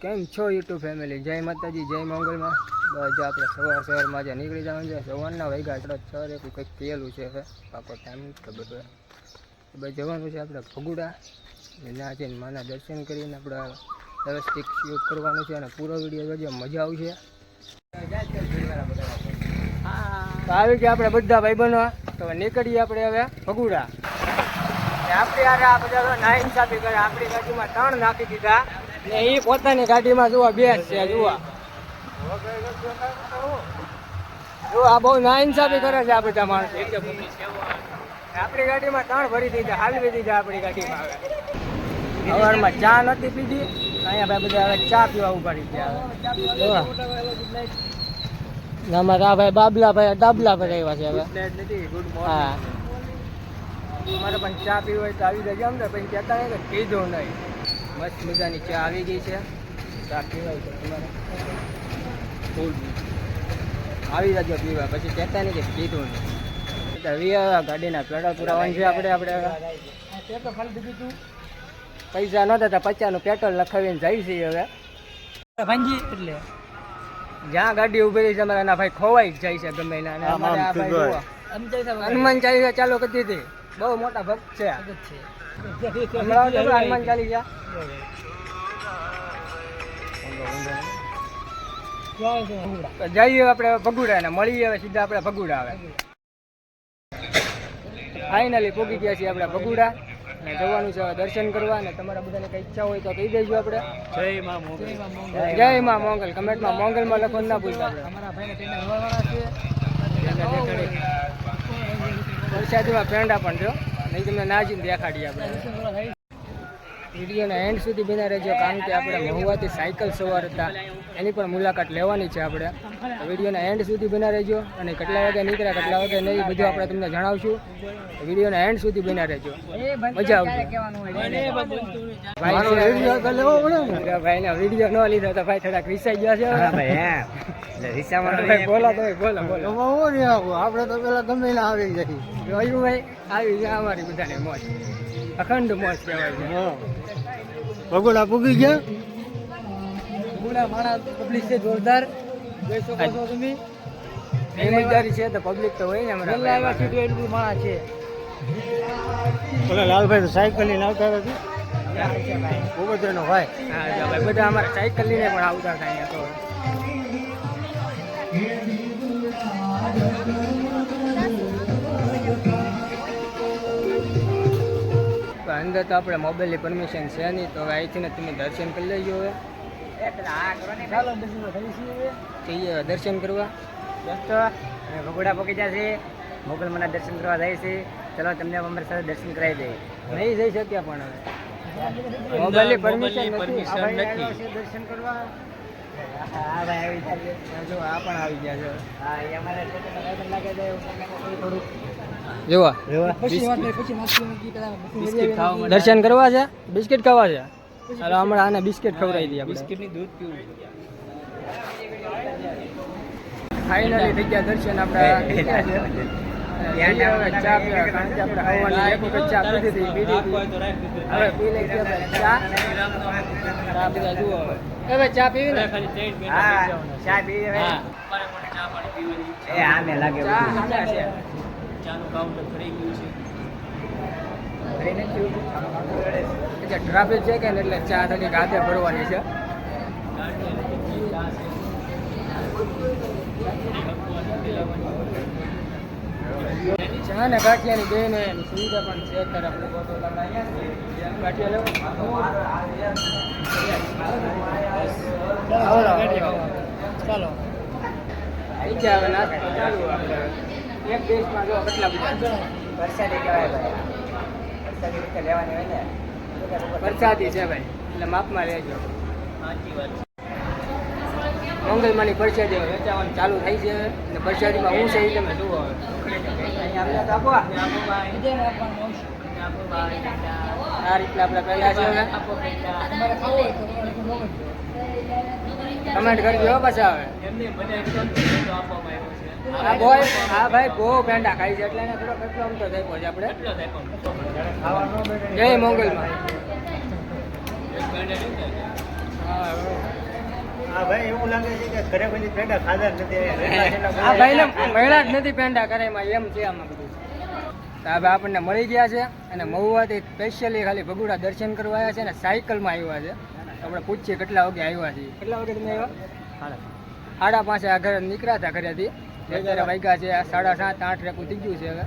કેમ છો YouTube family? જય માતાજી, જય મંગલમાં. બસ આપણે સવારમાં જે નીકળી જવાનું છે. સવારના વાગ્યા 6 કંઈક કહેલું છે. હવે પાકો ટાઈમ નથી ખબર હોય. બસ જવાનું છે આપણે ભગુડા. ત્યાં જઈને માના દર્શન કરીને આપણે વ્યવસ્થિત શૂટ કરવાનું છે અને પૂરો વિડીયો જોજો, મજા આવશે. તો આવી ગયા આપણે બધા ભાઈબંધો. તો નીકળીએ આપણે હવે ભગુડા. આપણે યાર આ બધા ના ઇન્સાફી કરે. આપણી ગાડીમાં 3 નાખી દીધા ને એ પોતાની ગાડીમાં જોવા 2 છે. જોવા આ બહુ ના ઇન્સાફી કરે છે આ બધા માણસો. આપણી ગાડીમાં 3 ભરી દીધા, હાલવી દીધા આપણી ગાડીમાં. હવે સવારમાં ચા નથી પીધી. અહીંયા ભાઈ બધા હવે ચા પીવા ઉભા રહી ગયા. આમાં આ ભાઈ બાબલા ભાઈ ડાબલા ભાઈ આવ્યા છે હવે. હા, અમારે પણ ચા પીવી હોય તો આવી જજો. અમને પછી કહેતા નહીં કે કીધું નહીં. મસ્ત મજાની ચા આવી ગઈ છે. ચા પીવાય તો તમારે આવી જજો પીવા. પછી કહેતા નહીં કે કીધું નહીં. ગાડીના પેટ્રોલ પુરાવાનું છે આપણે. પેટ્રોલ ખાલી દીધું તું, પૈસા નહોતા તો 50નું પેટ્રોલ લખાવીને જાય છે હવે ભાંજી. એટલે જ્યાં ગાડી ઉભી રહી છે અમારે એના ભાઈ ખોવાઈ જ જાય છે ગમે એના. હનુમાન ચાલીસા ચાલુ કરી દીધી. બહુ મોટા ભક્ત છે. હનુમાન ચાલીસા જઈએ આપણે ભગુડા ને મળીએ. હવે સીધા આપણે ભગુડા આવે. ફાઇનલી પહોંચી ગયા છીએ આપણે ભગુડા. અને જવાનું છે દર્શન કરવા. અને તમારા બધાને કઈ ઈચ્છા હોય તો કહી દેજો. આપણે જય માં મોંગલ કમેન્ટમાં મોંગલમાં લખવાનું ના ભૂલતા. વરસાદીમાં પેંડા પણ જો નહીં તમને ના જઈને દેખાડીએ. આપણે વિડીયોના એન્ડ સુધી બના રહેજો, કારણ કે આપણે મહુવાથી સાયકલ સવાર હતા એની પણ મુલાકાત લેવાની છે આપણે. વિડીયોના એન્ડ સુધી બના રહેજો. અને કેટલા વાગે નીકળ્યા કેટલા વાગે નહીં બધું આપણે તમને જણાવશું. વિડીયોના એન્ડ સુધી બના રહેજો, મજા આવશે. ભાઈને વિડીયો ન લીધો તો ભાઈ થોડાક રિસાઈ ગયા છે. બોલો તો બોલો બોલો. આપણે તો પેલા ગમે આવી જઈએ. જોયું ભાઈ આવી જાય અમારી બધાને મોજ, અખંડ મોજ કહેવાય છે. ભગોડા પૂગી ગયા. ભગોડા માણસ પબ્લિક છે જોરદાર. જોઈ શકો છો તમે. સમજદારી છે તો પબ્લિક તો હોય ને. અમારા એટલું માણસ છે. લાલભાઈ સાયકલ લઈને આવતા હતા. ભૂપતભાઈનો ભાઈ. હા ભાઈ બધા અમારા સાયકલ લઈને પણ આવતા હતા અહીંયા. તો અંદર તો આપણે મોબાઈલની પરમિશન છે નહીં. તો હવે અહીંથી તમે દર્શન કરી લેજો. હવે જઈએ દર્શન કરવા. ભગોડા પહોંચી જશે. મોગલમાના દર્શન કરવા જાય છે. ચલો તમને અમારી સાથે દર્શન કરાવી દઈએ. નહીં જઈ શક્યા પણ હવે મોબાઈલની પરમિશન નથી દર્શન કરવા. હા ભાઈ આવી ગયા. જો આ પણ આવી ગયા છે. હા એ અમારે જોવા દર્શન કરવા છે. બિસ્કિટ ખાવા છે. ચાલો હમણાં આને બિસ્કિટ ખવડાવી દઈએ. બિસ્કિટની દૂધ પીવું. ફાઇનલી થઈ ગયા દર્શન. આપણે ચા પીવા, કારણ કે આપણે હવાની એક વખત ચા પીધી હતી. હવે પી લઈ ચા. ચા પીવા જુઓ હવે ચા પીવી ને. હા ચા પીવી. આમે લાગે ચા. ચાનું કાઉન્ટર ફરી ગયું છે. ટ્રાફિક છે કે ને એટલે ચા થકી ગાતે ભરવાની છે. ચા ને ગાંઠિયાની બે ને સુવિધા પણ છે. અત્યારે ગાંઠિયા લેવો ચાલો થઈ ગયા. હવે નાસ્તો ચાલુ. આપણે એક દેશમાં જો કેટલા બધા વરસાદી કહેવાય ભાઈ. વરસાદી રીતે લેવાની હોય ને. વરસાદી છે ભાઈ એટલે માપમાં રહેજો. સાચી વાત છે. મંગલમાની પ્રસાદી વેચાવાનું ચાલુ થઈ છે. અને પ્રસાદીમાં હું છે એ તમે જુઓ. અહીંયા આપો આ રીતના આપણે કર્યા છે. કમેન્ટ કરજો પાછા. આવે હા ભાઈ બહુ પેંડા ખાઈ છે એટલે એને થોડો કેટલો આમ તો થઈ પહોંચે આપણે. જય મંગલમાં. હા ભાઈ એવું લાગે છે કે ઘરે બધી પેંડા ખાધા જ નથી. આ ભાઈને મળ્યા જ નથી પેંડા કરે એમ છે આમાં બધું. તો હવે આપણને મળી ગયા છે અને મહુવાથી સ્પેશિયલી ખાલી ભગુડા દર્શન કરવા આવ્યા છે અને સાયકલમાં આવ્યા છે. આપણે પૂછીએ કેટલા વાગે આવ્યા છીએ. કેટલા વાગે તમે આવ્યા? 5:30 આ ઘરે નીકળ્યા હતા ઘરેથી. અત્યારે વાગ્યા છે 7:30 8 રેકું થઈ ગયું છે. હવે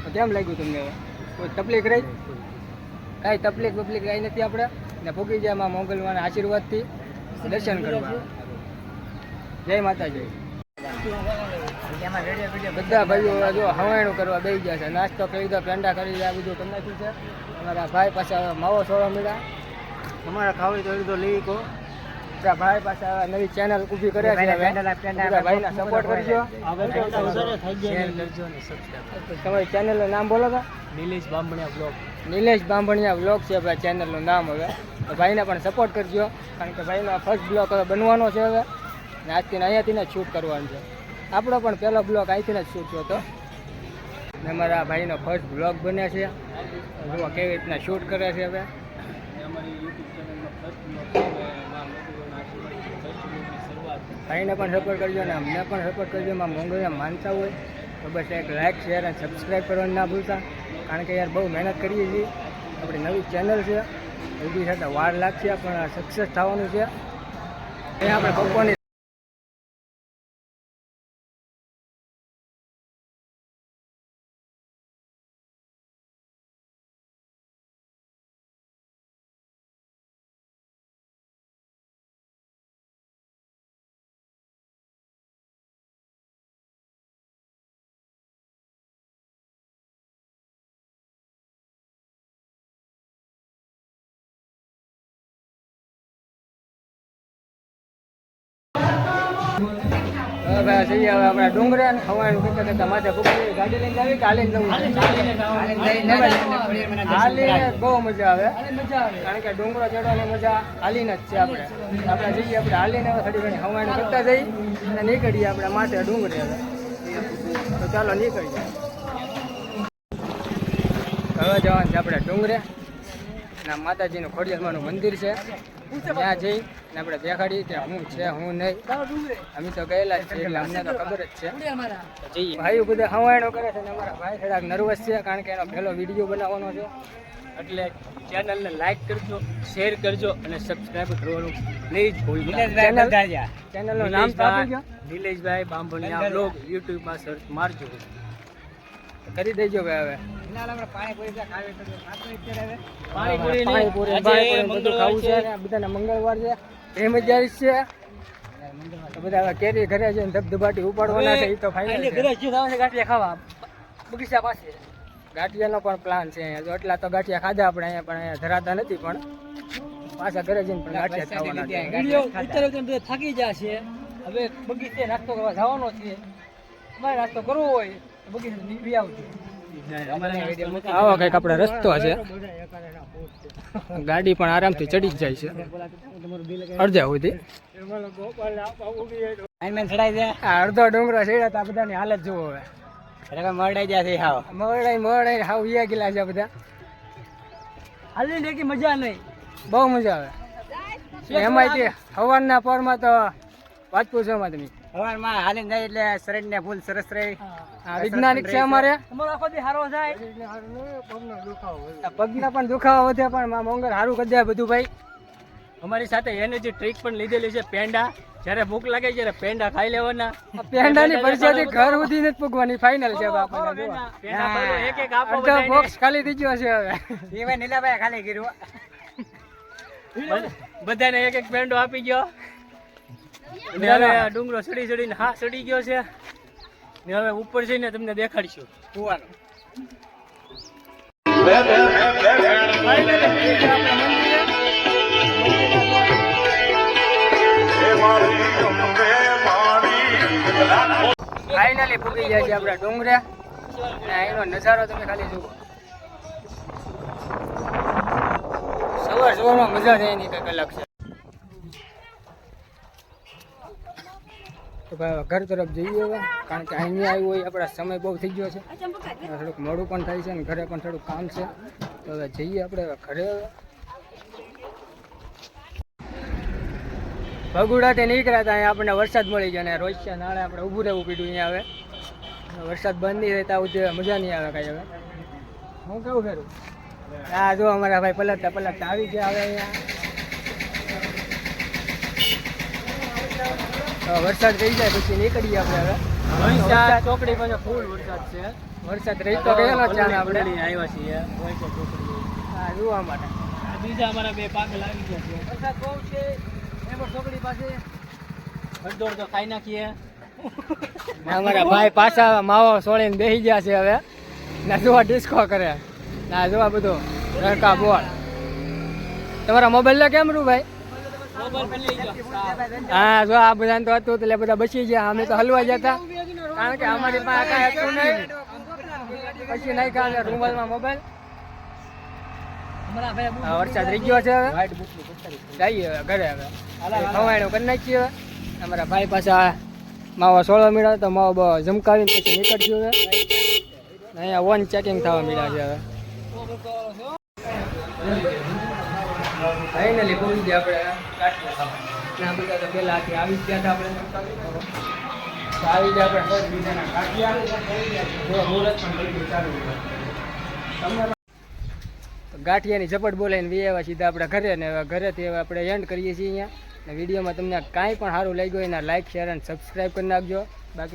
તો કેમ લાગ્યું તમને? હવે કોઈ તકલીફ રહી? કાંઈ તકલીફ કાંઈ નથી. આપણે ને ભૂગી જાય એમાં મોગલવાના આશીર્વાદથી દર્શન કરવા. જય માતાજી. બધા ભાઈઓ જો હવાણું કરવા બેસી ગયા છે. નાસ્તો કરી દીધો, પેંડા કરી દીધા, બધું કરી નાખ્યું છે. અમારા ભાઈ પાસે માવો સોળો મળ્યા. અમારા ખાવી તો લીધો લીકો. આપણા ભાઈ પાસે નવી ચેનલ ઊભી કરે છે. ભાઈને સપોર્ટ કરજો, તમારી ચેનલનું નામ બોલો તો. નિલેશ બામણિયા બ્લોગ. નિલેશ બામણિયા બ્લોગ છે ભાઈ ચેનલનું નામ. હવે તો ભાઈને પણ સપોર્ટ કરજો, કારણ કે ભાઈનો ફર્સ્ટ બ્લોગ હવે બનવાનો છે. હવે આજથી અહીંયાથી જ શૂટ કરવાનું છે. આપણો પણ પહેલો બ્લોગ અહીંથી જ શૂટ થયો હતો. ને અમારા ભાઈનો ફર્સ્ટ બ્લોગ બને છે. જુઓ કેવી રીતના શૂટ કરે છે. હવે ભાઈને પણ સપોર્ટ કરજો અને અમને પણ સપોર્ટ કરજો. એમાં મોંઘવારીને માનતા હોય તો બસ એક લાઇક શેર અને સબસ્ક્રાઈબ કરવાનું ના ભૂલતા, કારણ કે યાર બહુ મહેનત કરીએ છીએ. આપણી નવી ચેનલ છે, એવી સાથે વાર લાગશે પણ સક્સેસ થવાનું છે. એ આપણે બપોરની હવે જઈએ. હવે આપણે ડુંગરે ખવાનું કરતા કરતા માથે ભૂખી ગાડી લઈને આવી કે હાલીને જવું? હાલીને બહુ મજા આવે, કારણ કે ડુંગરો ચડવાની મજા હાલીને જ છે. આપણે જઈએ, આપણે હાલીને હવે થોડી ઘણી ખવાનું કરતા જઈ અને નીકળીએ આપણે માથે ડુંગરે. હવે તો ચાલો નીકળીએ. હવે જવાનું છે આપણે ડુંગરે. ના માતાજીનું ખોડિયારમાંનું મંદિર છે, ત્યાં જઈ ને આપણે દેખાડી કે હું છે હું નહીં. અમે તો ગયેલા જ છીએ એટલે અમને તો ખબર જ છે. જઈએ. ભાઈઓ બધા હવાયણો કરે છે ને અમારા ભાઈ થોડાક નર્વસ છે, કારણ કે એનો પહેલો વિડીયો બનાવવાનો છે. એટલે ચેનલને લાઈક કરજો, શેર કરજો અને સબસ્ક્રાઇબ કરવાનું પ્લીઝ ભૂલતા. ચેનલનું નામ તો આપી દો. નિલેશભાઈ બામભણિયા બ્લોગ યુટ્યુબમાં સર્ચ મારજો, કરી દેજો ભાઈ. હવે પાણીપુરી બધું ખાવું છે. બધાને મંગળવાર છે, એ મજા છે. બધા કેરી ઘરે જઈને ધબધબાટી ઉપાડવાના છે. એ તો ફાઇનલ ગાંઠિયા ખાવા બગીચા પાસે. ગાંઠિયાનો પણ પ્લાન છે અહીંયા. જો એટલા તો ગાંઠિયા ખાધા આપણે અહીંયા, પણ અહીંયા ધરાતા નથી. પણ પાછા ઘરે જઈને પણ ગાંઠિયા ખાવાના. થાકી ગયા છે. હવે બગીચે નાસ્તો કરવા જવાનો છે. અમારે નાસ્તો કરવો હોય તો બગીચે નીકળી આવજો. આવો કઈક આપણે રસ્તો છે. ગાડી પણ આરામથી ચડી જ જાય છે અડધા સુધી. અડધો ડુંગરો ચડ્યા હતા, બધાની હાલત જુઓ. હવે મરડાઈ ગયા છે. હાવ મરડાઈ હાવ વિયા ગયેલા છે બધા. હાલી લેકી મજા નહીં, બહુ મજા આવે. એમાં સવારના પરમાં તો વાત પૂછો માં તમે. સવારમાં હાલીને જાય એટલે શરીરને ફૂલ સરસ રહે. વૈજ્ઞાનિક છે અમારે. પગના પણ દુખાવો વધે, પણ મોંઘર સારું કરી દે બધું ભાઈ. અમારી સાથે એનર્જી ટ્રીક પણ લીધેલી છે. પેંડા જ્યારે ભૂખ લાગે ત્યારે પેંડા ખાઈ લેવાના. પેંડાની પરિસ્થિતિ ઘર સુધી નથી પૂગવાની, ફાઇનલ છે. અડધો બોક્સ ખાલી થઈ ગયો છે. હવે નીલાભાઈ ખાલી કર્યું. બધાને એક એક પેંડો આપી ગયો. હવે ડુંગરો ચડી ચડીને હા ચડી ગયો છે. ને હવે ઉપર જઈને તમને દેખાડીશું કુવાનો. ફાઇનલી પૂગી જાય છે આપણા ડુંગરે. એનો નજારો તમે ખાલી જુઓ. સવાર સવારમાં મજા છે એની કંઈક અલગ છે. તો ભાઈ ઘર તરફ જઈએ હવે, કારણ કે અહીંયા આવ્યું હોય આપણા સમય બહુ થઈ ગયો છે. થોડુંક મોડું પણ થાય છે અને ઘરે પણ થોડુંક કામ છે. તો હવે જઈએ આપણે ઘરે. ભગુડાથી નીકળ્યા હતા અહીંયા આપણને વરસાદ મળી ગયો ને રોજ નાળે આપણે ઊભું રહેવું પીડ્યું અહીંયા હવે વરસાદ બંધ નહીં રહેતા ઉદ્યોગ મજા નહીં આવે કાંઈ હવે હું કેવું ફેરું હા જો અમારા ભાઈ પલટતા પલટતા આવી ગયા હવે અહીંયા વરસાદ રહી જાય પછી નીકળીએ આપણે હવે ચોકડી પાસે ફૂલ વરસાદ છે વરસાદ રહી તો ગયેલો છે આપણે આવ્યા છીએ હા જોવા માટે બીજા અમારા બે પાકલ આવી ગયા છે વરસાદ બહુ છે એ પણ ચોકડી પાસે હડદોડ તો ખાઈ નાખીએ અમારા ભાઈ પાછા માવો સોળીને બેસી ગયા છે હવે ના જોવા ડિસ્કો કરે ના જોવા બધું રણકા બોલ તમારા મોબાઈલ લે કેમ રૂ ભાઈ હા જો આ બધા તો હતું એટલે બધા બચી ગયા અમે તો હલવા જતા કારણ કે અમારી પાસે કાંઈ હતું નહીં પછી નહીં કાંઈ રૂમાલમાં મોબાઈલ વરસાદ રહી ગયો છે હવે જઈએ હવે ઘરે હવે ખવાયણું કરી નાખીએ હવે અમારા ભાઈ પાછા માવો સોળવા મળ્યા તો માવો બહુ જમકાવીને પછી નીકળશું હવે અહીંયા વન ચેકિંગ થવા મળ્યા છે હવે ફાઇનલી પહોંચી ગયા આપણે બધા તો પહેલા આવી જ ગયા હતા આપણે આવી ગયા આપણે ફર્સ્ટ બીજાના ગાંઠિયા મુહૂર્ત પણ થઈ ગયું ચાલુ ગાંઠિયાની ઝપટ બોલાવીને વી આવ્યા સીધા આપણે ઘરે ને ઘરેથી હવે આપણે એન્ડ કરીએ છીએ અહીંયા ને વિડીયોમાં તમને કાંઈ પણ સારું લાગ્યું હોય એના લાઇક શેર અને સબસ્ક્રાઈબ કરી નાખજો